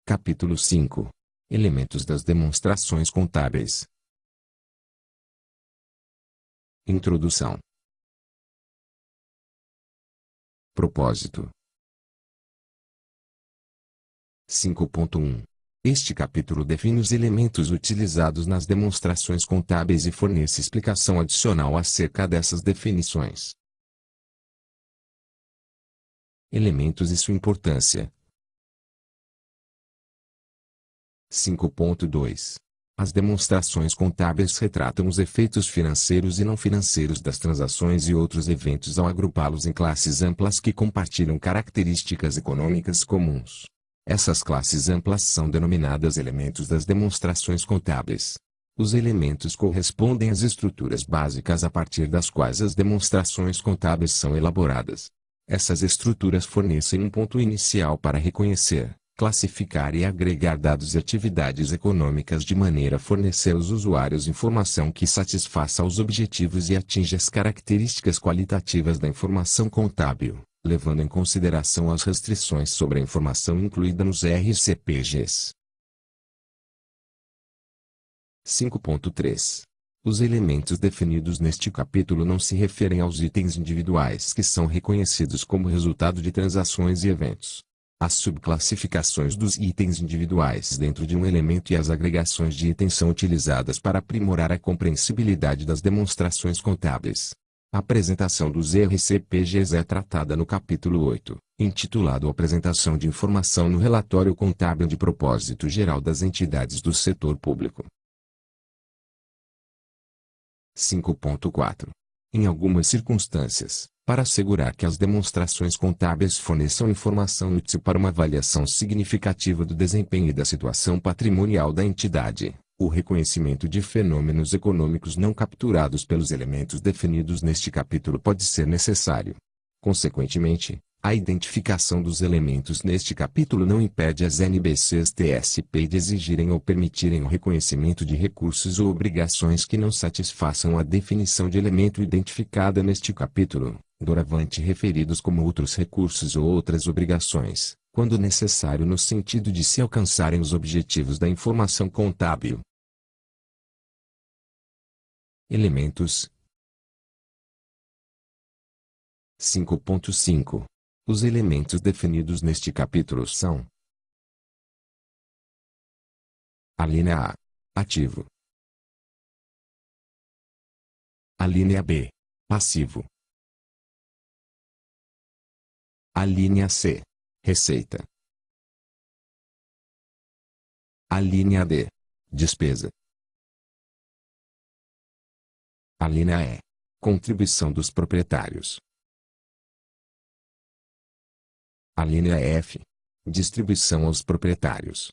Capítulo 5. Elementos das demonstrações contábeis. Introdução. Propósito. 5.1. Este capítulo define os elementos utilizados nas demonstrações contábeis e fornece explicação adicional acerca dessas definições. Elementos e sua importância. 5.2. As demonstrações contábeis retratam os efeitos financeiros e não financeiros das transações e outros eventos ao agrupá-los em classes amplas que compartilham características econômicas comuns. Essas classes amplas são denominadas elementos das demonstrações contábeis. Os elementos correspondem às estruturas básicas a partir das quais as demonstrações contábeis são elaboradas. Essas estruturas fornecem um ponto inicial para reconhecer, classificar e agregar dados e atividades econômicas de maneira a fornecer aos usuários informação que satisfaça aos objetivos e atinja as características qualitativas da informação contábil, levando em consideração as restrições sobre a informação incluída nos RCPGs. 5.3. Os elementos definidos neste capítulo não se referem aos itens individuais que são reconhecidos como resultado de transações e eventos. As subclassificações dos itens individuais dentro de um elemento e as agregações de itens são utilizadas para aprimorar a compreensibilidade das demonstrações contábeis. A apresentação dos RCPGs é tratada no capítulo 8, intitulado Apresentação de Informação no Relatório Contábil de Propósito Geral das Entidades do Setor Público. 5.4. Em algumas circunstâncias, para assegurar que as demonstrações contábeis forneçam informação útil para uma avaliação significativa do desempenho e da situação patrimonial da entidade, o reconhecimento de fenômenos econômicos não capturados pelos elementos definidos neste capítulo pode ser necessário. Consequentemente, a identificação dos elementos neste capítulo não impede as NBCs-TSP de exigirem ou permitirem o reconhecimento de recursos ou obrigações que não satisfaçam a definição de elemento identificada neste capítulo, doravante referidos como outros recursos ou outras obrigações, quando necessário no sentido de se alcançarem os objetivos da informação contábil. Elementos. 5.5. Os elementos definidos neste capítulo são: a linha A, ativo; a linha B, passivo; a linha C, receita; a linha D, despesa; a linha E, contribuição dos proprietários; a linha F, distribuição aos proprietários.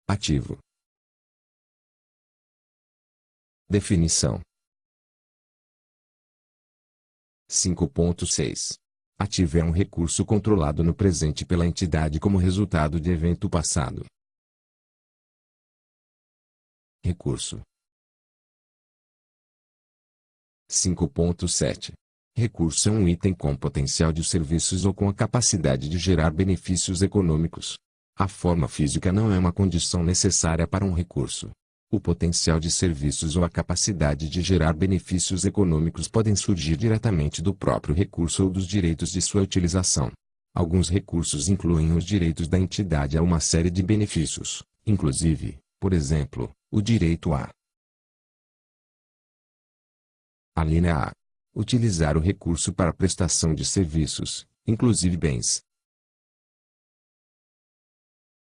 Ativo. Definição. 5.6. Ativo é um recurso controlado no presente pela entidade como resultado de evento passado. Recurso. 5.7. Recurso é um item com potencial de serviços ou com a capacidade de gerar benefícios econômicos. A forma física não é uma condição necessária para um recurso. O potencial de serviços ou a capacidade de gerar benefícios econômicos podem surgir diretamente do próprio recurso ou dos direitos de sua utilização. Alguns recursos incluem os direitos da entidade a uma série de benefícios, inclusive, por exemplo, o direito a linha A. Utilizar o recurso para prestação de serviços, inclusive bens.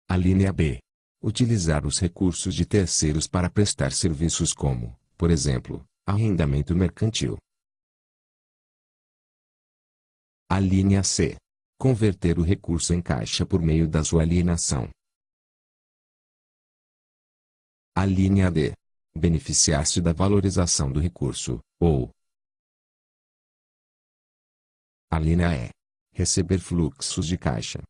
A linha B. Utilizar os recursos de terceiros para prestar serviços como, por exemplo, arrendamento mercantil. A linha C. Converter o recurso em caixa por meio da sua alienação. A linha D. Beneficiar-se da valorização do recurso, ou a linha E. Receber fluxos de caixa.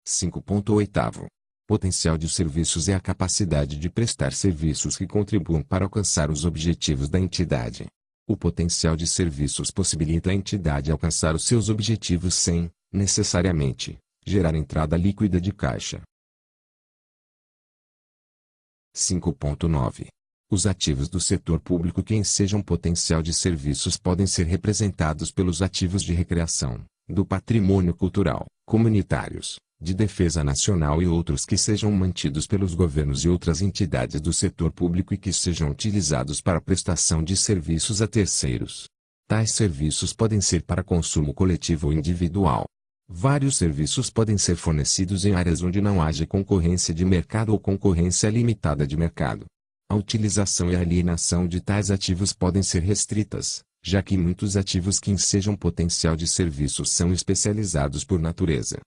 5.8. Potencial de serviços é a capacidade de prestar serviços que contribuam para alcançar os objetivos da entidade. O potencial de serviços possibilita a entidade alcançar os seus objetivos sem, necessariamente, gerar entrada líquida de caixa. 5.9. Os ativos do setor público que ensejam potencial de serviços podem ser representados pelos ativos de recreação, do patrimônio cultural, comunitários, de defesa nacional e outros que sejam mantidos pelos governos e outras entidades do setor público e que sejam utilizados para prestação de serviços a terceiros. Tais serviços podem ser para consumo coletivo ou individual. Vários serviços podem ser fornecidos em áreas onde não haja concorrência de mercado ou concorrência limitada de mercado. A utilização e a alienação de tais ativos podem ser restritas, já que muitos ativos que ensejam potencial de serviços são especializados por natureza.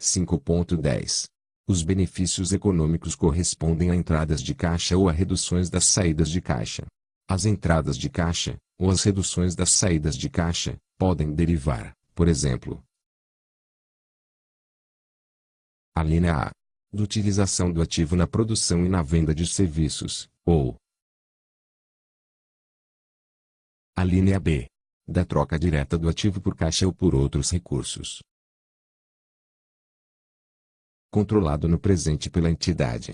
5.10. Os benefícios econômicos correspondem a entradas de caixa ou a reduções das saídas de caixa. As entradas de caixa, ou as reduções das saídas de caixa, podem derivar, por exemplo, a linha A, da utilização do ativo na produção e na venda de serviços, ou a linha B, da troca direta do ativo por caixa ou por outros recursos, controlado no presente pela entidade.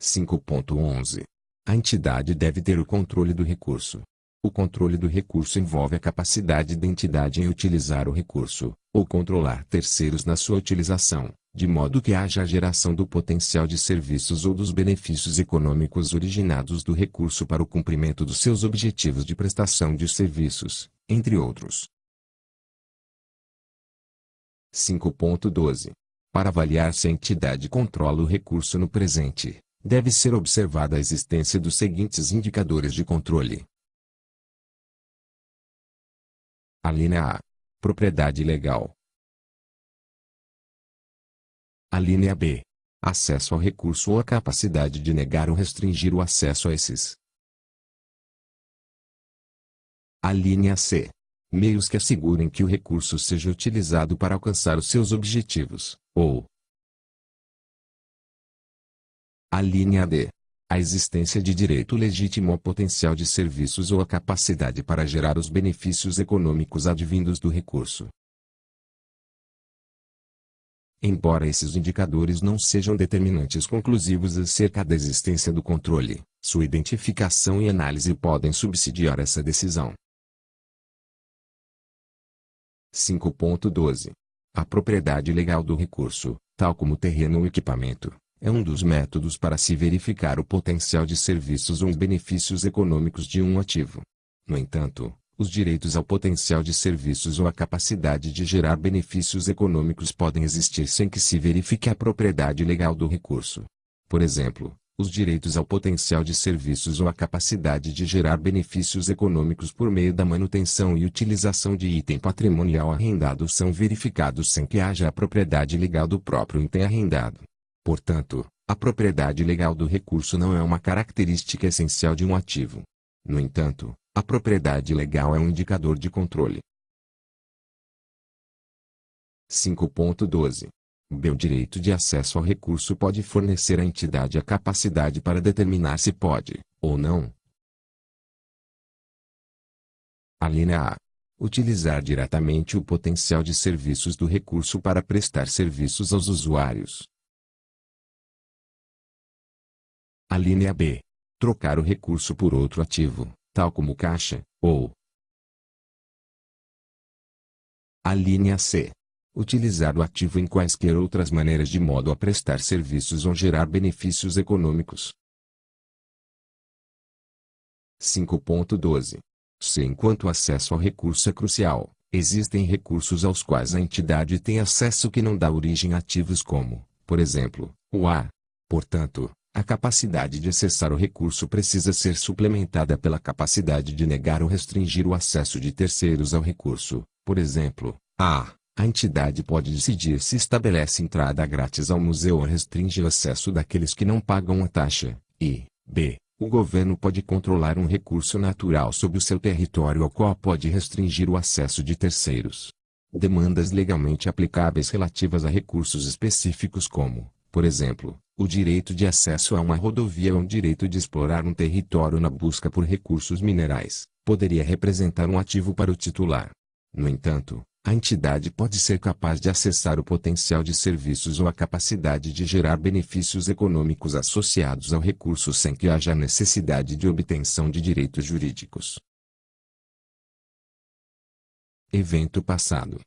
5.11. A entidade deve ter o controle do recurso. O controle do recurso envolve a capacidade da entidade em utilizar o recurso, ou controlar terceiros na sua utilização, de modo que haja a geração do potencial de serviços ou dos benefícios econômicos originados do recurso para o cumprimento dos seus objetivos de prestação de serviços, entre outros. 5.12. Para avaliar se a entidade controla o recurso no presente, deve ser observada a existência dos seguintes indicadores de controle. A linha A. Propriedade legal. A linha B. Acesso ao recurso ou a capacidade de negar ou restringir o acesso a esses. A linha C. Meios que assegurem que o recurso seja utilizado para alcançar os seus objetivos, ou a linha D. A existência de direito legítimo ao potencial de serviços ou a capacidade para gerar os benefícios econômicos advindos do recurso. Embora esses indicadores não sejam determinantes conclusivos acerca da existência do controle, sua identificação e análise podem subsidiar essa decisão. 5.12. A propriedade legal do recurso, tal como terreno ou equipamento, é um dos métodos para se verificar o potencial de serviços ou os benefícios econômicos de um ativo. No entanto, os direitos ao potencial de serviços ou a capacidade de gerar benefícios econômicos podem existir sem que se verifique a propriedade legal do recurso. Por exemplo, os direitos ao potencial de serviços ou a capacidade de gerar benefícios econômicos por meio da manutenção e utilização de item patrimonial arrendado são verificados sem que haja a propriedade legal do próprio item arrendado. Portanto, a propriedade legal do recurso não é uma característica essencial de um ativo. No entanto, a propriedade legal é um indicador de controle. 5.12. B. O direito de acesso ao recurso pode fornecer à entidade a capacidade para determinar se pode, ou não, a linha A. Utilizar diretamente o potencial de serviços do recurso para prestar serviços aos usuários. A linha B. Trocar o recurso por outro ativo, tal como caixa, ou a linha C. Utilizar o ativo em quaisquer outras maneiras de modo a prestar serviços ou gerar benefícios econômicos. 5.12. Se enquanto o acesso ao recurso é crucial, existem recursos aos quais a entidade tem acesso que não dá origem a ativos como, por exemplo, o A. Portanto, a capacidade de acessar o recurso precisa ser suplementada pela capacidade de negar ou restringir o acesso de terceiros ao recurso. Por exemplo, a entidade pode decidir se estabelece entrada grátis ao museu ou restringe o acesso daqueles que não pagam a taxa, e b. O governo pode controlar um recurso natural sobre o seu território ao qual pode restringir o acesso de terceiros. Demandas legalmente aplicáveis relativas a recursos específicos como, Por exemplo, o direito de acesso a uma rodovia ou o direito de explorar um território na busca por recursos minerais, poderia representar um ativo para o titular. No entanto, a entidade pode ser capaz de acessar o potencial de serviços ou a capacidade de gerar benefícios econômicos associados ao recurso sem que haja necessidade de obtenção de direitos jurídicos. Evento passado.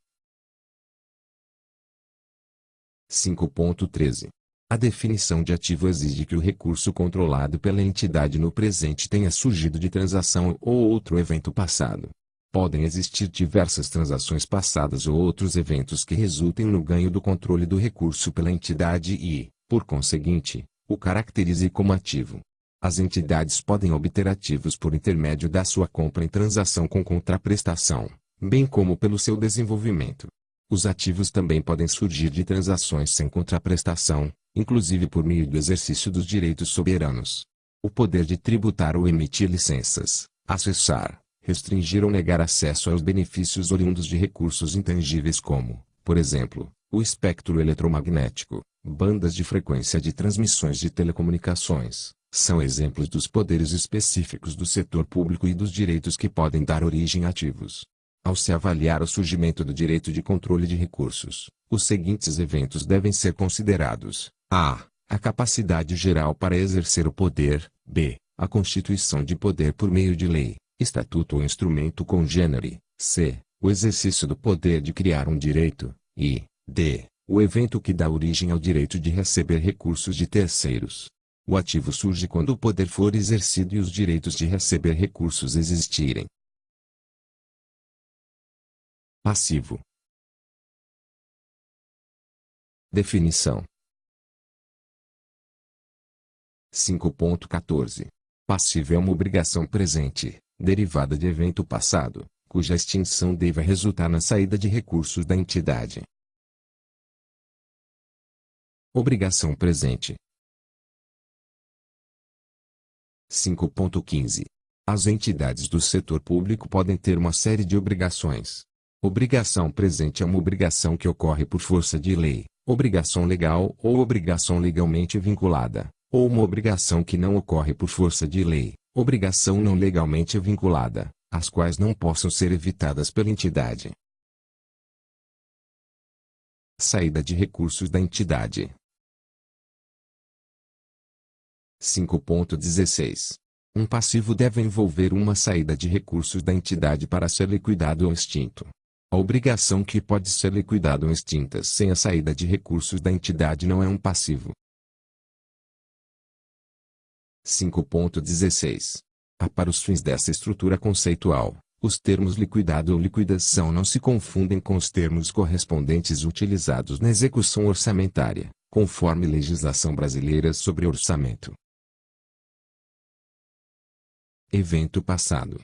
5.13. A definição de ativo exige que o recurso controlado pela entidade no presente tenha surgido de transação ou outro evento passado. Podem existir diversas transações passadas ou outros eventos que resultem no ganho do controle do recurso pela entidade e, por conseguinte, o caracterize como ativo. As entidades podem obter ativos por intermédio da sua compra em transação com contraprestação, bem como pelo seu desenvolvimento. Os ativos também podem surgir de transações sem contraprestação, inclusive por meio do exercício dos direitos soberanos. O poder de tributar ou emitir licenças, acessar, restringir ou negar acesso aos benefícios oriundos de recursos intangíveis como, por exemplo, o espectro eletromagnético, bandas de frequência de transmissões de telecomunicações, são exemplos dos poderes específicos do setor público e dos direitos que podem dar origem a ativos. Ao se avaliar o surgimento do direito de controle de recursos, os seguintes eventos devem ser considerados: a. A capacidade geral para exercer o poder, b. A constituição de poder por meio de lei, estatuto ou instrumento congênere, c. O exercício do poder de criar um direito, e d. O evento que dá origem ao direito de receber recursos de terceiros. O ativo surge quando o poder for exercido e os direitos de receber recursos existirem. Passivo. Definição. 5.14. Passivo é uma obrigação presente, derivada de evento passado, cuja extinção deva resultar na saída de recursos da entidade. Obrigação presente. 5.15. As entidades do setor público podem ter uma série de obrigações. Obrigação presente é uma obrigação que ocorre por força de lei, obrigação legal ou obrigação legalmente vinculada, ou uma obrigação que não ocorre por força de lei, obrigação não legalmente vinculada, as quais não possam ser evitadas pela entidade. Saída de recursos da entidade. 5.16. Um passivo deve envolver uma saída de recursos da entidade para ser liquidado ou extinto. A obrigação que pode ser liquidada ou extinta sem a saída de recursos da entidade não é um passivo. 5.16. Para os fins dessa estrutura conceitual, os termos liquidado ou liquidação não se confundem com os termos correspondentes utilizados na execução orçamentária, conforme legislação brasileira sobre orçamento. Evento passado.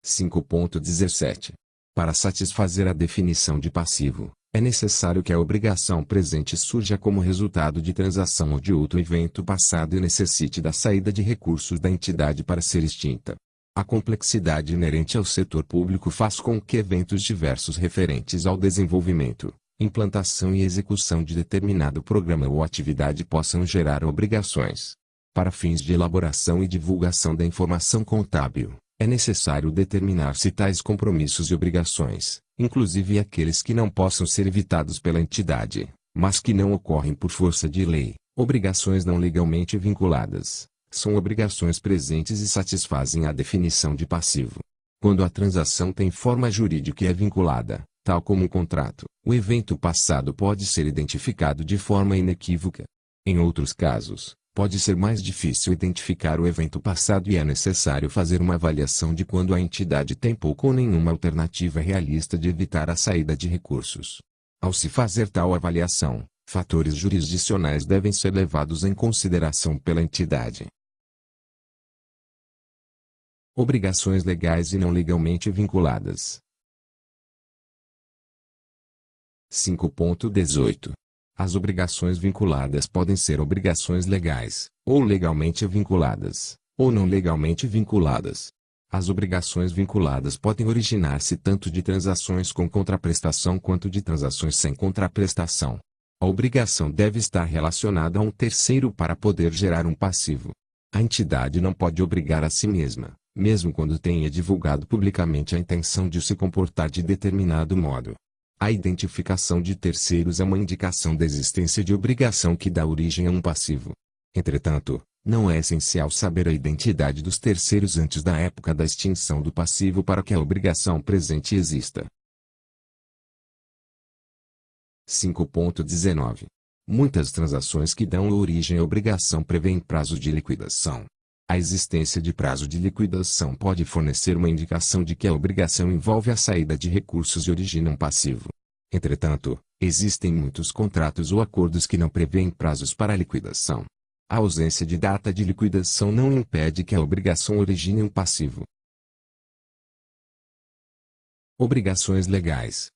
5.17. Para satisfazer a definição de passivo, é necessário que a obrigação presente surja como resultado de transação ou de outro evento passado e necessite da saída de recursos da entidade para ser extinta. A complexidade inerente ao setor público faz com que eventos diversos referentes ao desenvolvimento, implantação e execução de determinado programa ou atividade possam gerar obrigações. Para fins de elaboração e divulgação da informação contábil, é necessário determinar se tais compromissos e obrigações, inclusive aqueles que não possam ser evitados pela entidade, mas que não ocorrem por força de lei, obrigações não legalmente vinculadas, são obrigações presentes e satisfazem a definição de passivo. Quando a transação tem forma jurídica e é vinculada, tal como um contrato, o evento passado pode ser identificado de forma inequívoca. Em outros casos, pode ser mais difícil identificar o evento passado e é necessário fazer uma avaliação de quando a entidade tem pouco ou nenhuma alternativa realista de evitar a saída de recursos. Ao se fazer tal avaliação, fatores jurisdicionais devem ser levados em consideração pela entidade. Obrigações legais e não legalmente vinculadas. 5.18. As obrigações vinculadas podem ser obrigações legais, ou legalmente vinculadas, ou não legalmente vinculadas. As obrigações vinculadas podem originar-se tanto de transações com contraprestação quanto de transações sem contraprestação. A obrigação deve estar relacionada a um terceiro para poder gerar um passivo. A entidade não pode obrigar a si mesma, mesmo quando tenha divulgado publicamente a intenção de se comportar de determinado modo. A identificação de terceiros é uma indicação da existência de obrigação que dá origem a um passivo. Entretanto, não é essencial saber a identidade dos terceiros antes da época da extinção do passivo para que a obrigação presente exista. 5.19. Muitas transações que dão origem à obrigação prevêem prazo de liquidação. A existência de prazo de liquidação pode fornecer uma indicação de que a obrigação envolve a saída de recursos e origina um passivo. Entretanto, existem muitos contratos ou acordos que não prevêem prazos para a liquidação. A ausência de data de liquidação não impede que a obrigação origine um passivo. Obrigações legais.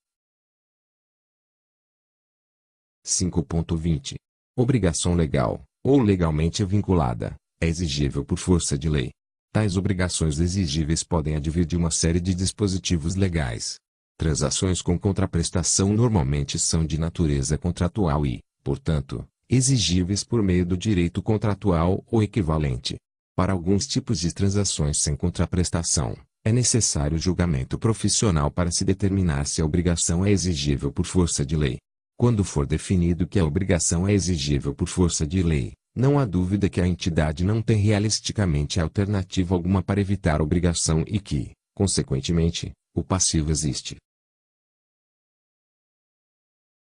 5.20. Obrigação legal, ou legalmente vinculada, é exigível por força de lei. Tais obrigações exigíveis podem advir de uma série de dispositivos legais. Transações com contraprestação normalmente são de natureza contratual e, portanto, exigíveis por meio do direito contratual ou equivalente. Para alguns tipos de transações sem contraprestação, é necessário julgamento profissional para se determinar se a obrigação é exigível por força de lei. Quando for definido que a obrigação é exigível por força de lei, não há dúvida que a entidade não tem realisticamente alternativa alguma para evitar a obrigação e que, consequentemente, o passivo existe.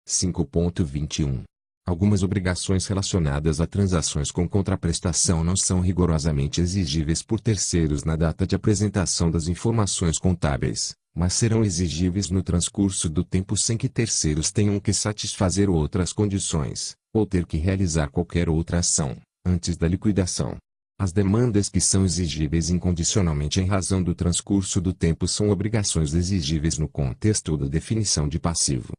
5.21. Algumas obrigações relacionadas a transações com contraprestação não são rigorosamente exigíveis por terceiros na data de apresentação das informações contábeis, mas serão exigíveis no transcurso do tempo sem que terceiros tenham que satisfazer outras condições, ou ter que realizar qualquer outra ação, antes da liquidação. As demandas que são exigíveis incondicionalmente em razão do transcurso do tempo são obrigações exigíveis no contexto da definição de passivo.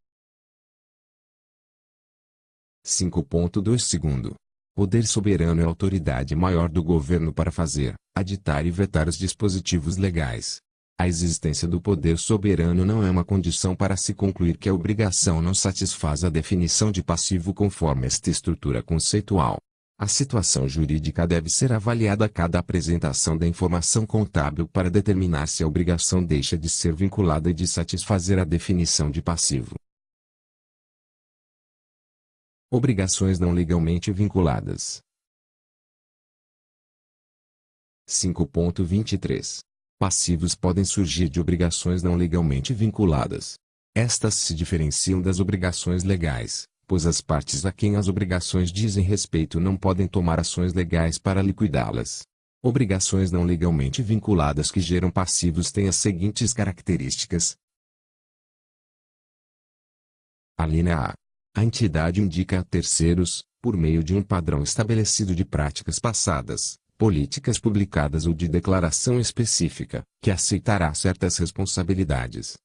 5.2. Poder soberano é a autoridade maior do governo para fazer, aditar e vetar os dispositivos legais. A existência do poder soberano não é uma condição para se concluir que a obrigação não satisfaz a definição de passivo conforme esta estrutura conceitual. A situação jurídica deve ser avaliada a cada apresentação da informação contábil para determinar se a obrigação deixa de ser vinculada e de satisfazer a definição de passivo. Obrigações não legalmente vinculadas. 5.23. Passivos podem surgir de obrigações não legalmente vinculadas. Estas se diferenciam das obrigações legais, pois as partes a quem as obrigações dizem respeito não podem tomar ações legais para liquidá-las. Obrigações não legalmente vinculadas que geram passivos têm as seguintes características. Alínea A. A entidade indica a terceiros, por meio de um padrão estabelecido de práticas passadas, políticas publicadas ou de declaração específica, que aceitará certas responsabilidades.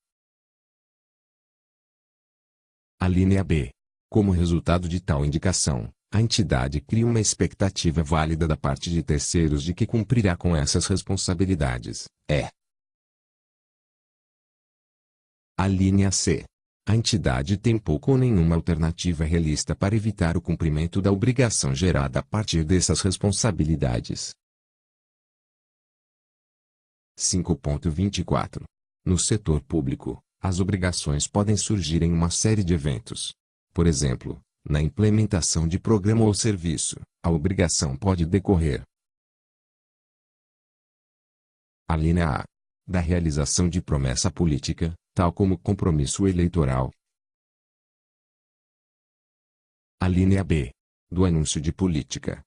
Alínea B. Como resultado de tal indicação, a entidade cria uma expectativa válida da parte de terceiros de que cumprirá com essas responsabilidades. Alínea C. A entidade tem pouco ou nenhuma alternativa realista para evitar o cumprimento da obrigação gerada a partir dessas responsabilidades. 5.24. No setor público, as obrigações podem surgir em uma série de eventos. Por exemplo, na implementação de programa ou serviço, a obrigação pode decorrer. Alínea A. Da realização de promessa política, tal como compromisso eleitoral. Alínea B. Do anúncio de política.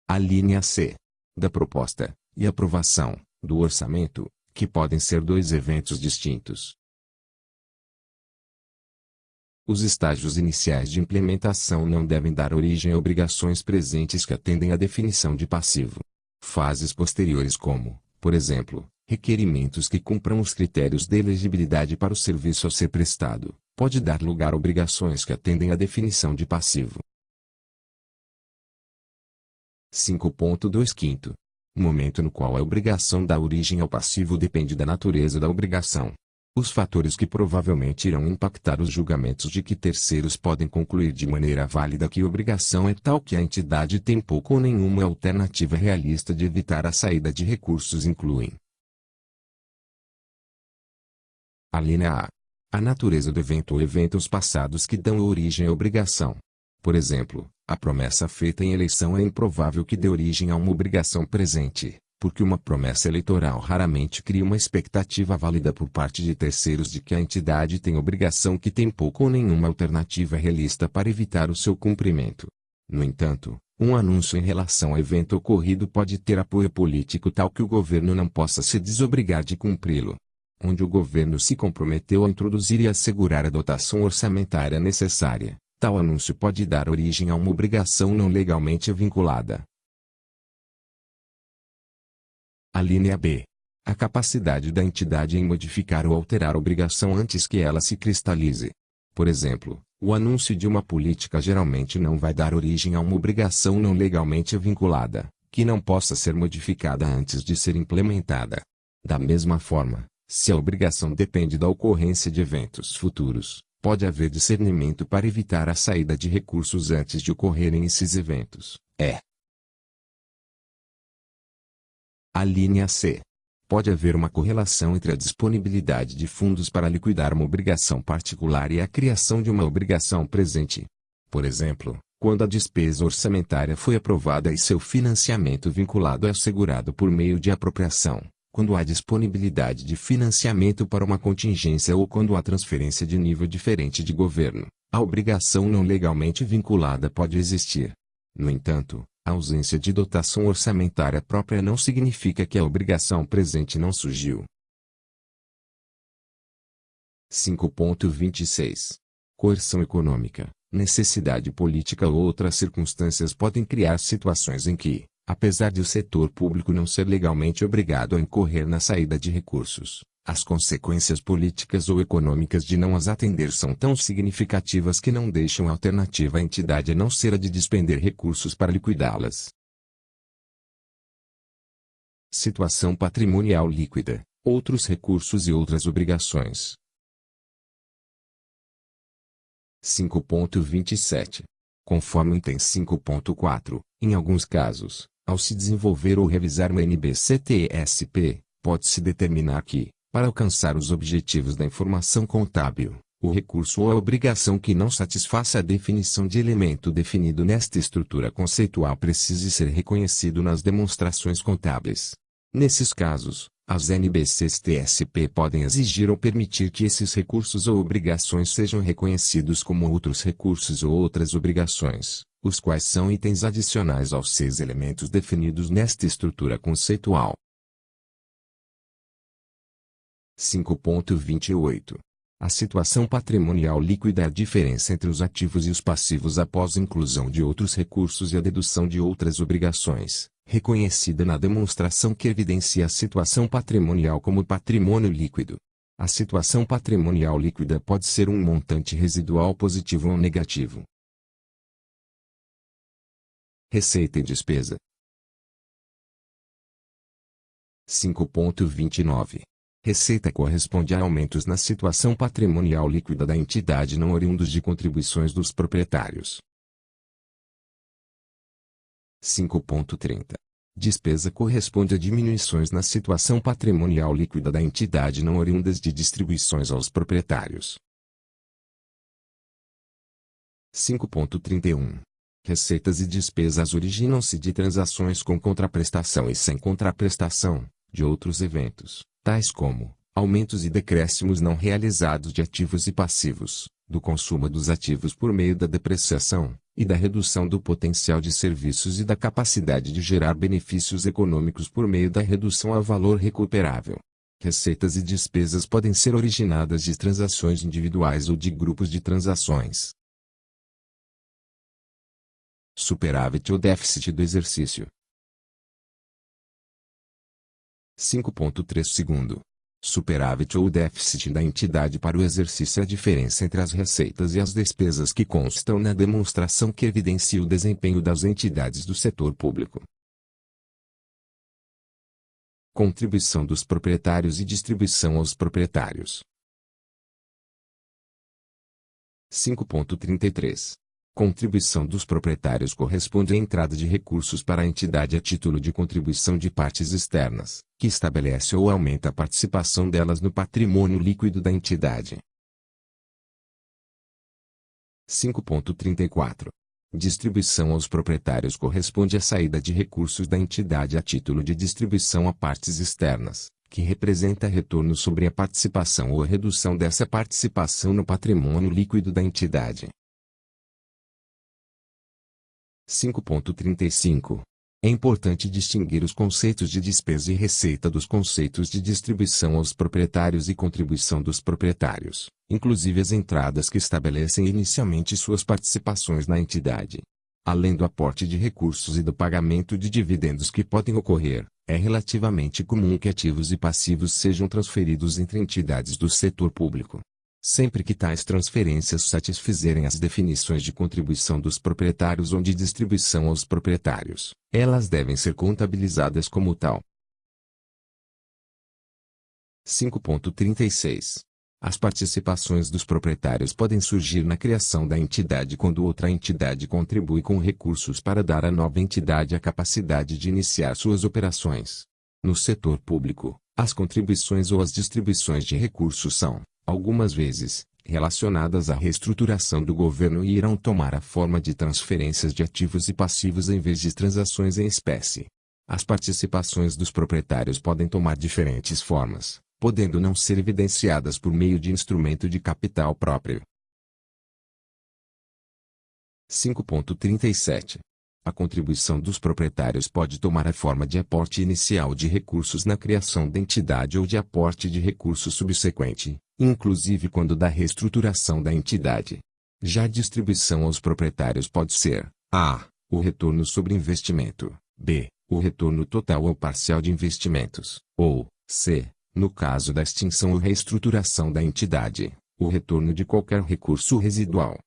Alínea C. Da proposta e aprovação do orçamento, que podem ser dois eventos distintos. Os estágios iniciais de implementação não devem dar origem a obrigações presentes que atendem à definição de passivo. Fases posteriores como, por exemplo, requerimentos que cumpram os critérios de elegibilidade para o serviço a ser prestado, pode dar lugar a obrigações que atendem à definição de passivo. 5.25. O momento no qual a obrigação dá origem ao passivo depende da natureza da obrigação. Os fatores que provavelmente irão impactar os julgamentos de que terceiros podem concluir de maneira válida que a obrigação é tal que a entidade tem pouco ou nenhuma alternativa realista de evitar a saída de recursos incluem: a linha A. A natureza do evento ou eventos passados que dão origem à obrigação. Por exemplo, a promessa feita em eleição é improvável que dê origem a uma obrigação presente, porque uma promessa eleitoral raramente cria uma expectativa válida por parte de terceiros de que a entidade tem obrigação que tem pouco ou nenhuma alternativa realista para evitar o seu cumprimento. No entanto, um anúncio em relação ao evento ocorrido pode ter apoio político tal que o governo não possa se desobrigar de cumpri-lo. Onde o governo se comprometeu a introduzir e assegurar a dotação orçamentária necessária, tal anúncio pode dar origem a uma obrigação não legalmente vinculada. A linha B. A capacidade da entidade em modificar ou alterar a obrigação antes que ela se cristalize. Por exemplo, o anúncio de uma política geralmente não vai dar origem a uma obrigação não legalmente vinculada, que não possa ser modificada antes de ser implementada. Da mesma forma, se a obrigação depende da ocorrência de eventos futuros, pode haver discernimento para evitar a saída de recursos antes de ocorrerem esses eventos. A linha C. Pode haver uma correlação entre a disponibilidade de fundos para liquidar uma obrigação particular e a criação de uma obrigação presente. Por exemplo, quando a despesa orçamentária foi aprovada e seu financiamento vinculado é assegurado por meio de apropriação, quando há disponibilidade de financiamento para uma contingência ou quando há transferência de nível diferente de governo, a obrigação não legalmente vinculada pode existir. No entanto, a ausência de dotação orçamentária própria não significa que a obrigação presente não surgiu. 5.26. Coerção econômica, necessidade política ou outras circunstâncias podem criar situações em que, apesar de o setor público não ser legalmente obrigado a incorrer na saída de recursos, as consequências políticas ou econômicas de não as atender são tão significativas que não deixam alternativa à entidade a não ser a de despender recursos para liquidá-las. Situação patrimonial líquida, outros recursos e outras obrigações. 5.27. Conforme o item 5.4, em alguns casos, ao se desenvolver ou revisar uma NBC-TSP, pode-se determinar que, para alcançar os objetivos da informação contábil, o recurso ou a obrigação que não satisfaça a definição de elemento definido nesta estrutura conceitual precise ser reconhecido nas demonstrações contábeis. Nesses casos, as NBCs-TSP podem exigir ou permitir que esses recursos ou obrigações sejam reconhecidos como outros recursos ou outras obrigações, os quais são itens adicionais aos 6 elementos definidos nesta estrutura conceitual. 5.28. A situação patrimonial líquida é a diferença entre os ativos e os passivos após a inclusão de outros recursos e a dedução de outras obrigações, reconhecida na demonstração que evidencia a situação patrimonial como patrimônio líquido. A situação patrimonial líquida pode ser um montante residual positivo ou negativo. Receita e despesa. 5.29. Receita corresponde a aumentos na situação patrimonial líquida da entidade não oriundos de contribuições dos proprietários. 5.30. Despesa corresponde a diminuições na situação patrimonial líquida da entidade não oriundas de distribuições aos proprietários. 5.31. Receitas e despesas originam-se de transações com contraprestação e sem contraprestação, de outros eventos, tais como aumentos e decréscimos não realizados de ativos e passivos, do consumo dos ativos por meio da depreciação, e da redução do potencial de serviços e da capacidade de gerar benefícios econômicos por meio da redução a valor recuperável. Receitas e despesas podem ser originadas de transações individuais ou de grupos de transações. Superávit ou déficit do exercício. 5.3 segundo. Superávit ou déficit da entidade para o exercício é a diferença entre as receitas e as despesas que constam na demonstração que evidencia o desempenho das entidades do setor público. Contribuição dos proprietários e distribuição aos proprietários. 5.33. Contribuição dos proprietários corresponde à entrada de recursos para a entidade a título de contribuição de partes externas, que estabelece ou aumenta a participação delas no patrimônio líquido da entidade. 5.34. Distribuição aos proprietários corresponde à saída de recursos da entidade a título de distribuição a partes externas, que representa retorno sobre a participação ou a redução dessa participação no patrimônio líquido da entidade. 5.35. É importante distinguir os conceitos de despesa e receita dos conceitos de distribuição aos proprietários e contribuição dos proprietários, inclusive as entradas que estabelecem inicialmente suas participações na entidade. Além do aporte de recursos e do pagamento de dividendos que podem ocorrer, é relativamente comum que ativos e passivos sejam transferidos entre entidades do setor público. Sempre que tais transferências satisfizerem as definições de contribuição dos proprietários ou de distribuição aos proprietários, elas devem ser contabilizadas como tal. 5.36. As participações dos proprietários podem surgir na criação da entidade quando outra entidade contribui com recursos para dar à nova entidade a capacidade de iniciar suas operações. No setor público, as contribuições ou as distribuições de recursos são, algumas vezes, relacionadas à reestruturação do governo e irão tomar a forma de transferências de ativos e passivos em vez de transações em espécie. As participações dos proprietários podem tomar diferentes formas, podendo não ser evidenciadas por meio de instrumento de capital próprio. 5.37. A contribuição dos proprietários pode tomar a forma de aporte inicial de recursos na criação da entidade ou de aporte de recursos subsequente, inclusive quando da reestruturação da entidade. Já a distribuição aos proprietários pode ser: a. O retorno sobre investimento, b. O retorno total ou parcial de investimentos, ou c. No caso da extinção ou reestruturação da entidade, o retorno de qualquer recurso residual.